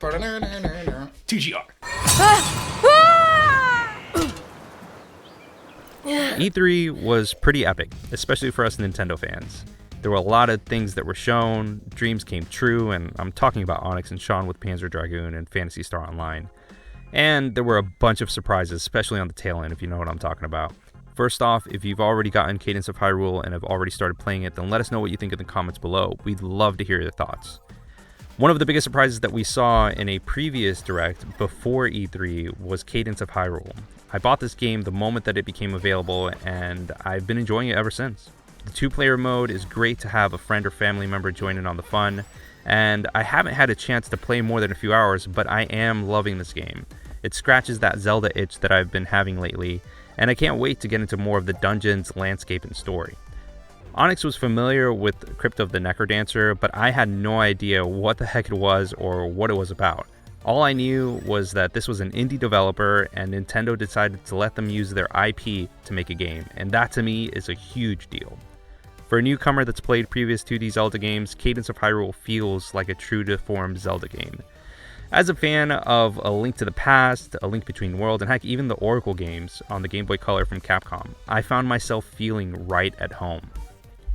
TGR. E3 was pretty epic, especially for us Nintendo fans. There were a lot of things that were shown, dreams came true, and I'm talking about Onyx and Sean with Panzer Dragoon and Phantasy Star Online. And there were a bunch of surprises, especially on the tail end, if you know what I'm talking about. First off, if you've already gotten Cadence of Hyrule and have already started playing it, then let us know what you think in the comments below. We'd love to hear your thoughts. One of the biggest surprises that we saw in a previous Direct before E3 was Cadence of Hyrule. I bought this game the moment that it became available, and I've been enjoying it ever since. The two-player mode is great to have a friend or family member join in on the fun, and I haven't had a chance to play more than a few hours, but I am loving this game. It scratches that Zelda itch that I've been having lately, and I can't wait to get into more of the dungeons, landscape, and story. Onyx was familiar with Crypt of the NecroDancer, but I had no idea what the heck it was or what it was about. All I knew was that this was an indie developer and Nintendo decided to let them use their IP to make a game, and that to me is a huge deal. For a newcomer that's played previous 2D Zelda games, Cadence of Hyrule feels like a true-to-form Zelda game. As a fan of A Link to the Past, A Link Between Worlds, and heck, even the Oracle games on the Game Boy Color from Capcom, I found myself feeling right at home.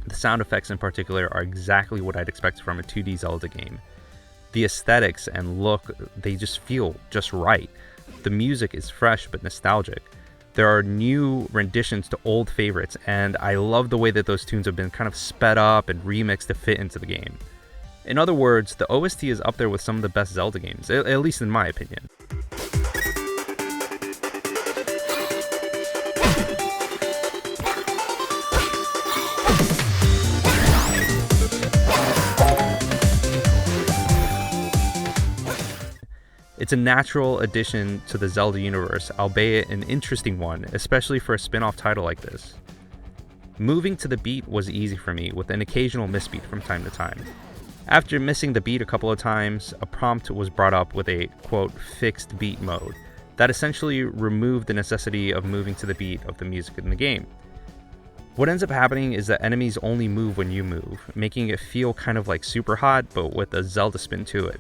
The sound effects in particular are exactly what I'd expect from a 2D Zelda game. The aesthetics and look, they just feel just right. The music is fresh but nostalgic. There are new renditions to old favorites, and I love the way that those tunes have been kind of sped up and remixed to fit into the game. In other words, the OST is up there with some of the best Zelda games, at least in my opinion. It's a natural addition to the Zelda universe, albeit an interesting one, especially for a spin-off title like this. Moving to the beat was easy for me, with an occasional misbeat from time to time. After missing the beat a couple of times, a prompt was brought up with a, quote, fixed beat mode, that essentially removed the necessity of moving to the beat of the music in the game. What ends up happening is that enemies only move when you move, making it feel kind of like Super Hot, but with a Zelda spin to it.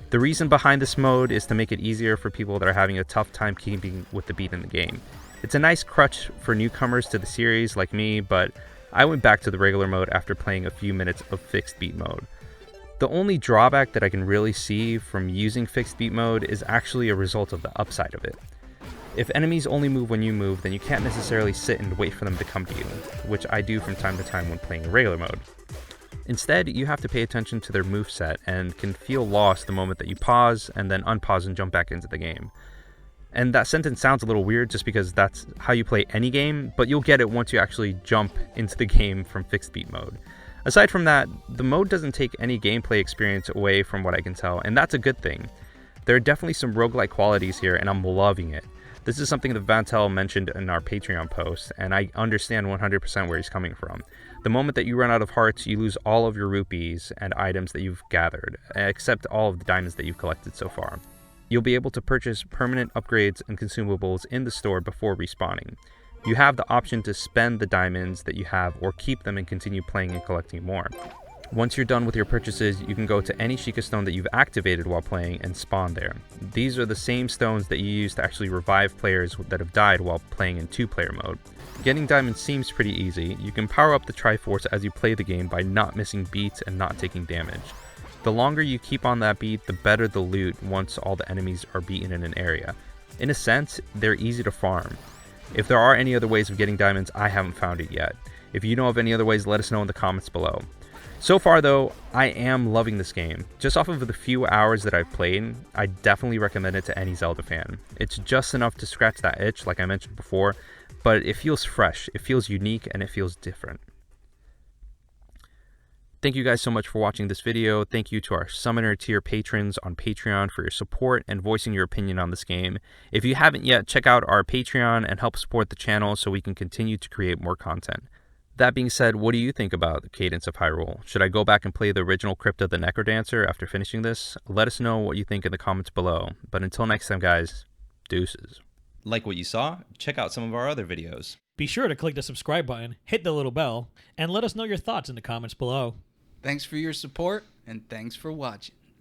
The reason behind this mode is to make it easier for people that are having a tough time keeping with the beat in the game. It's a nice crutch for newcomers to the series like me, but I went back to the regular mode after playing a few minutes of fixed beat mode. The only drawback that I can really see from using fixed beat mode is actually a result of the upside of it. If enemies only move when you move, then you can't necessarily sit and wait for them to come to you, which I do from time to time when playing regular mode. Instead, you have to pay attention to their moveset and can feel lost the moment that you pause and then unpause and jump back into the game. And that sentence sounds a little weird just because that's how you play any game, but you'll get it once you actually jump into the game from fixed beat mode. Aside from that, the mode doesn't take any gameplay experience away from what I can tell, and that's a good thing. There are definitely some roguelike qualities here, and I'm loving it. This is something that Vantel mentioned in our Patreon post, and I understand 100% where he's coming from. The moment that you run out of hearts, you lose all of your rupees and items that you've gathered, except all of the diamonds that you've collected so far. You'll be able to purchase permanent upgrades and consumables in the store before respawning. You have the option to spend the diamonds that you have or keep them and continue playing and collecting more. Once you're done with your purchases, you can go to any Sheikah stone that you've activated while playing and spawn there. These are the same stones that you use to actually revive players that have died while playing in 2-player mode. Getting diamonds seems pretty easy. You can power up the Triforce as you play the game by not missing beats and not taking damage. The longer you keep on that beat, the better the loot once all the enemies are beaten in an area. In a sense, they're easy to farm. If there are any other ways of getting diamonds, I haven't found it yet. If you know of any other ways, let us know in the comments below. So far though, I am loving this game. Just off of the few hours that I've played, I definitely recommend it to any Zelda fan. It's just enough to scratch that itch, like I mentioned before, but it feels fresh, it feels unique, and it feels different. Thank you guys so much for watching this video. Thank you to our Summoner tier patrons on Patreon for your support and voicing your opinion on this game. If you haven't yet, check out our Patreon and help support the channel so we can continue to create more content. That being said, what do you think about Cadence of Hyrule? Should I go back and play the original Crypt of the NecroDancer after finishing this? Let us know what you think in the comments below. But until next time, guys, deuces. Like what you saw? Check out some of our other videos. Be sure to click the subscribe button, hit the little bell, and let us know your thoughts in the comments below. Thanks for your support, and thanks for watching.